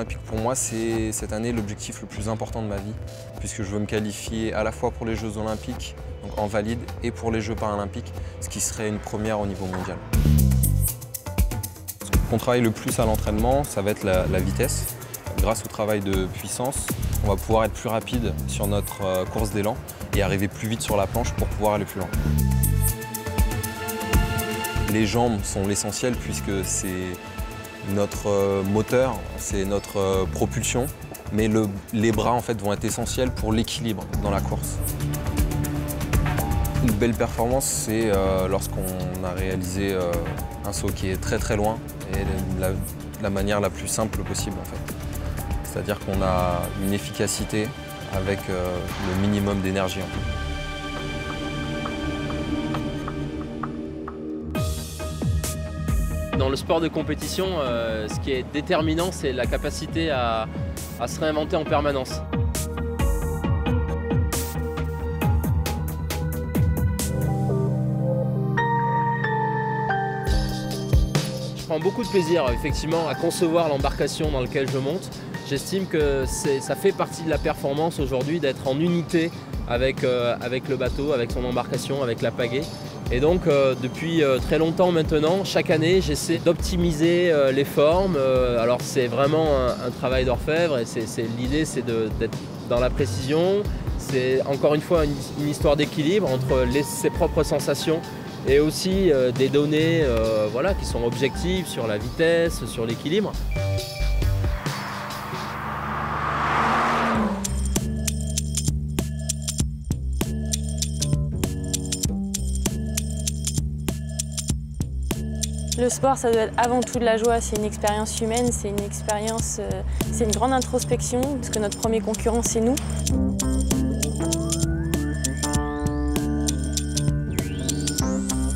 olympiques, pour moi, c'est cette année l'objectif le plus important de ma vie, puisque je veux me qualifier à la fois pour les Jeux olympiques, donc en valide, et pour les Jeux paralympiques, ce qui serait une première au niveau mondial. Ce qu'on travaille le plus à l'entraînement, ça va être la vitesse. Grâce au travail de puissance, on va pouvoir être plus rapide sur notre course d'élan et arriver plus vite sur la planche pour pouvoir aller plus loin. Les jambes sont l'essentiel puisque c'est notre moteur, c'est notre propulsion, mais les bras en fait vont être essentiels pour l'équilibre dans la course. Une belle performance, c'est lorsqu'on a réalisé un saut qui est très loin et la manière la plus simple possible en fait. C'est-à-dire qu'on a une efficacité avec le minimum d'énergie en fait. Dans le sport de compétition, ce qui est déterminant, c'est la capacité à se réinventer en permanence. Je prends beaucoup de plaisir, effectivement, à concevoir l'embarcation dans laquelle je monte. J'estime que ça fait partie de la performance aujourd'hui d'être en unité avec le bateau, avec son embarcation, avec la pagaie. Et donc depuis très longtemps maintenant, chaque année, j'essaie d'optimiser les formes. Alors c'est vraiment un travail d'orfèvre et l'idée c'est d'être dans la précision. C'est encore une fois une histoire d'équilibre entre ses propres sensations et aussi des données voilà, qui sont objectives sur la vitesse, sur l'équilibre. Le sport, ça doit être avant tout de la joie, c'est une expérience humaine, c'est une grande introspection, parce que notre premier concurrent, c'est nous.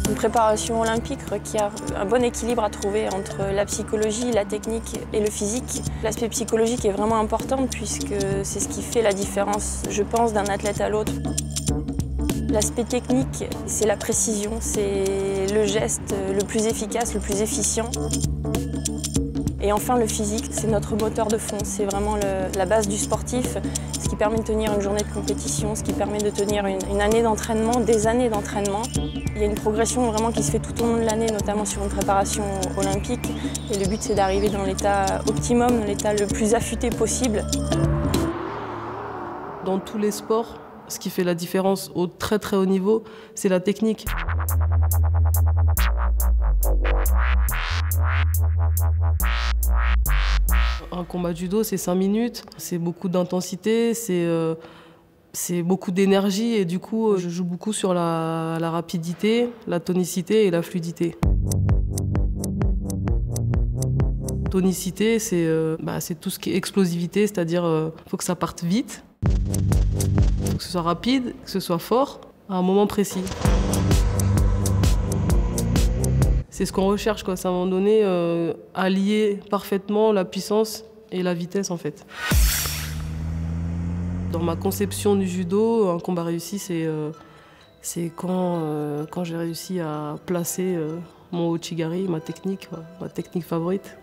Une préparation olympique requiert un bon équilibre à trouver entre la psychologie, la technique et le physique. L'aspect psychologique est vraiment important puisque c'est ce qui fait la différence, je pense, d'un athlète à l'autre. L'aspect technique, c'est la précision, c'est le geste le plus efficace, le plus efficient. Et enfin, le physique, c'est notre moteur de fond, c'est vraiment la base du sportif, ce qui permet de tenir une journée de compétition, ce qui permet de tenir une année d'entraînement, des années d'entraînement. Il y a une progression vraiment qui se fait tout au long de l'année, notamment sur une préparation olympique. Et le but, c'est d'arriver dans l'état optimum, dans l'état le plus affûté possible. Dans tous les sports, ce qui fait la différence au très haut niveau, c'est la technique. Un combat de judo, c'est 5 minutes, c'est beaucoup d'intensité, c'est beaucoup d'énergie et du coup, je joue beaucoup sur la rapidité, la tonicité et la fluidité. Tonicité, c'est tout ce qui est explosivité, c'est-à-dire faut que ça parte vite. Il faut que ce soit rapide, que ce soit fort, à un moment précis. C'est ce qu'on recherche, quoi. C'est à un moment donné allier parfaitement la puissance et la vitesse, en fait. Dans ma conception du judo, un combat réussi, c'est quand j'ai réussi à placer mon ouchigari, ma technique favorite.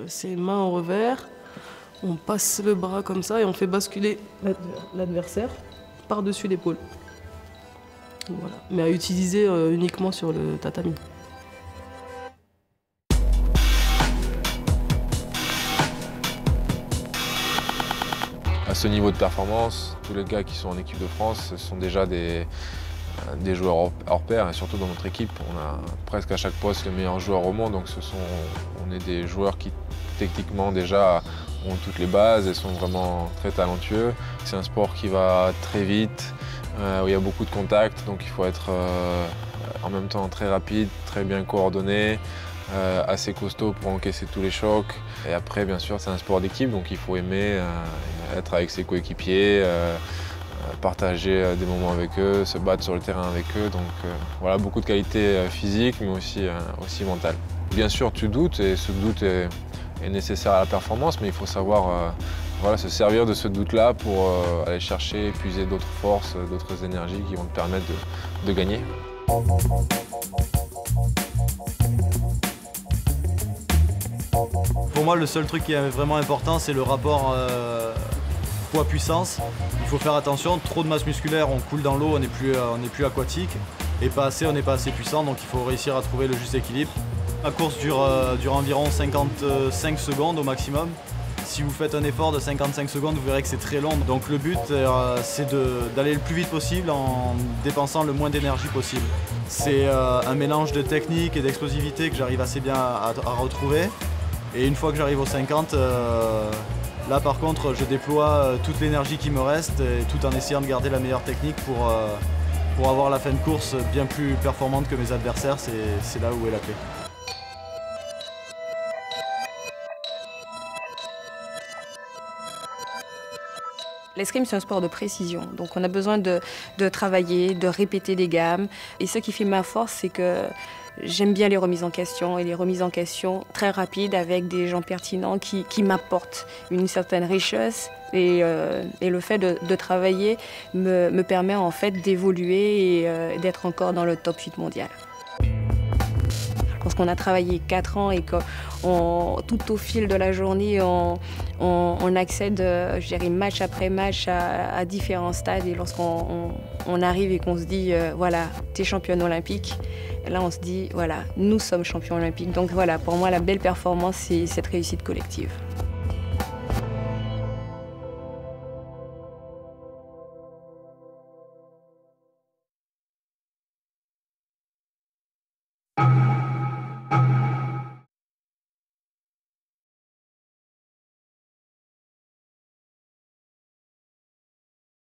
C'est main en revers. On passe le bras comme ça et on fait basculer l'adversaire par-dessus l'épaule. Voilà. Mais à utiliser uniquement sur le tatami. À ce niveau de performance, tous les gars qui sont en équipe de France, ce sont déjà des joueurs hors pair, et surtout dans notre équipe, on a presque à chaque poste les meilleurs joueurs au monde, donc on est des joueurs qui techniquement déjà ont toutes les bases et sont vraiment très talentueux. C'est un sport qui va très vite, où il y a beaucoup de contacts, donc il faut être en même temps très rapide, très bien coordonné, assez costaud pour encaisser tous les chocs. Et après, bien sûr, c'est un sport d'équipe, donc il faut aimer être avec ses coéquipiers, partager des moments avec eux, se battre sur le terrain avec eux. Donc voilà, beaucoup de qualités physiques, mais aussi mentales. Bien sûr, tu doutes, et ce doute est nécessaire à la performance, mais il faut savoir se servir de ce doute-là pour aller chercher, puiser d'autres forces, d'autres énergies qui vont te permettre de gagner. Pour moi, le seul truc qui est vraiment important, c'est le rapport poids-puissance. Il faut faire attention, trop de masse musculaire, on coule dans l'eau, on n'est plus aquatique. Et pas assez, on n'est pas assez puissant, donc il faut réussir à trouver le juste équilibre. La course dure environ 55 secondes au maximum. Si vous faites un effort de 55 secondes, vous verrez que c'est très long. Donc le but, c'est d'aller le plus vite possible en dépensant le moins d'énergie possible. C'est un mélange de technique et d'explosivité que j'arrive assez bien à retrouver. Et une fois que j'arrive aux 50, là par contre, je déploie toute l'énergie qui me reste, et tout en essayant de garder la meilleure technique pour avoir la fin de course bien plus performante que mes adversaires. C'est là où est la clé. L'escrime, c'est un sport de précision, donc on a besoin de travailler, de répéter des gammes. Et ce qui fait ma force, c'est que j'aime bien les remises en question, et les remises en question très rapides avec des gens pertinents qui m'apportent une certaine richesse. Et le fait de travailler me permet en fait d'évoluer et d'être encore dans le top 8 mondial. Parce qu'on a travaillé 4 ans et que tout au fil de la journée, on accède, je dirais, match après match à différents stades. Et lorsqu'on arrive et qu'on se dit, voilà, t'es championne olympique, là on se dit, voilà, nous sommes champions olympiques. Donc voilà, pour moi, la belle performance, c'est cette réussite collective.